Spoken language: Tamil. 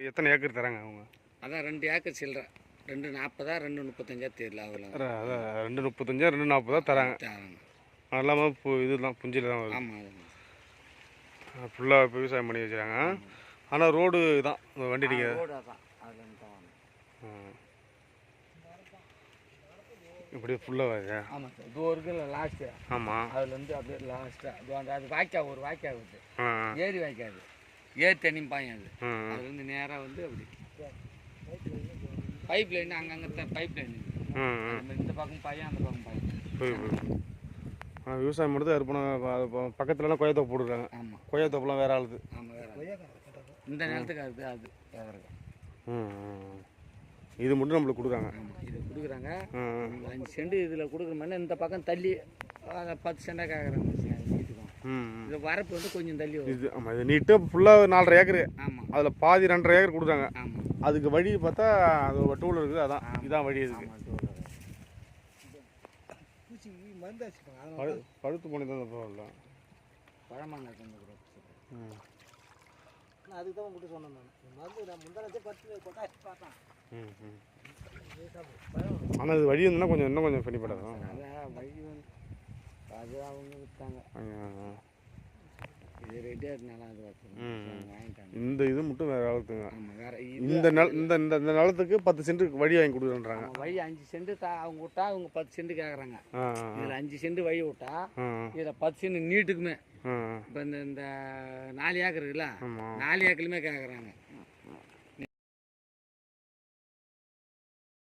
எத்தனை ஏக்கர் தராங்க அவங்க? அதான் 2 ஏக்கர் சில்லற. 240 235 தெரியல அவ்வளோ. அதான் 235 240 தராங்க. எல்லாமே இதுதான் புஞ்சில் தான் வருது. ஆமாம், ஃபுல்லாக இப்போ விவசாயம் பண்ணி வச்சுருக்காங்க. ஆனால் ரோடு தான் வண்டி நீங்கள் ரோடு அதான் இப்படி ஃபுல்லாக வருது. ஆமாம் சார். இது ஒரு கிலோ லாஸ்ட்டு. ஆமாம், அதுலேருந்து அப்படியே லாஸ்ட்டாக அது வாய்க்கா ஒரு வாய்க்கா வருது. ஏரி வாய்க்காது, ஏரி தண்ணி பாயும் அது. அதுலேருந்து நேராக வந்து அப்படி பைப் லைன் அங்கங்கே பைப் லைன் இந்த பக்கம் பாயும் அந்த பக்கம் பாயும். ஆனால் விவசாயம் மட்டும் இருப்போம். பக்கத்துலலாம் கொய்யாத்தோப்பு போட்டுருக்காங்க. ஆமாம், கொய்யாத்தோப்புலாம் வேற ஆளுது. ஆமாம் வேற இந்த நேரத்துக்கு அது வேறு. இது மட்டும் நம்மளுக்கு கொடுக்குறாங்க. ஆமாம், இது கொடுக்குறாங்க. 5 சென்ட் இதில் கொடுக்குற மாதிரி இந்த பக்கம் தள்ளி 10 சென்டாக கேட்குறாங்க வீட்டுக்கும். இது வரப்பு வந்து கொஞ்சம் தள்ளி வரும். இது ஆமாம், இது நீட்டு ஃபுல்லாக 4.5 ஏக்கரு. ஆமாம், அதில் பாதி 2.5 ஏக்கர் கொடுக்குறாங்க. ஆமாம். அதுக்கு வழி பார்த்தா அது ஒரு டூல் இருக்குது. அதான் இதான் வழி. இதுக்கு பழுத்து போனது தான் போகல. பழமாங்க அதுக்கு தான் உங்கள்கிட்ட சொன்னேன் நான். நான் முந்தானே பார்த்தேன். ஆனால் அது வழி இருந்ததுன்னா கொஞ்சம் இன்னும் கொஞ்சம் பண்ணிப்படாதான். அதான் வழி வந்து அது அவங்க விற்றாங்க. இது ரெடியாக இருந்தாலும் அது வாங்கிட்டாங்க. இந்த இது மட்டும் வேறு ஆளுத்துங்க. ஆமாம், வேறு இந்த நிலத்துக்கு 10 சென்ட் வழி வாங்கி கொடுக்குறாங்க. வழி 5 சென்ட் அவங்க விட்டா அவங்க 10 சென்ட் கேட்குறாங்க. இதில் 5 சென்ட் வழி விட்டா இதில் 10 சென்ட் நீட்டுக்குமே. இப்போ இந்த 4 ஏக்கர் இருக்குல்ல, 4 ஏக்கருமே கேட்குறாங்க.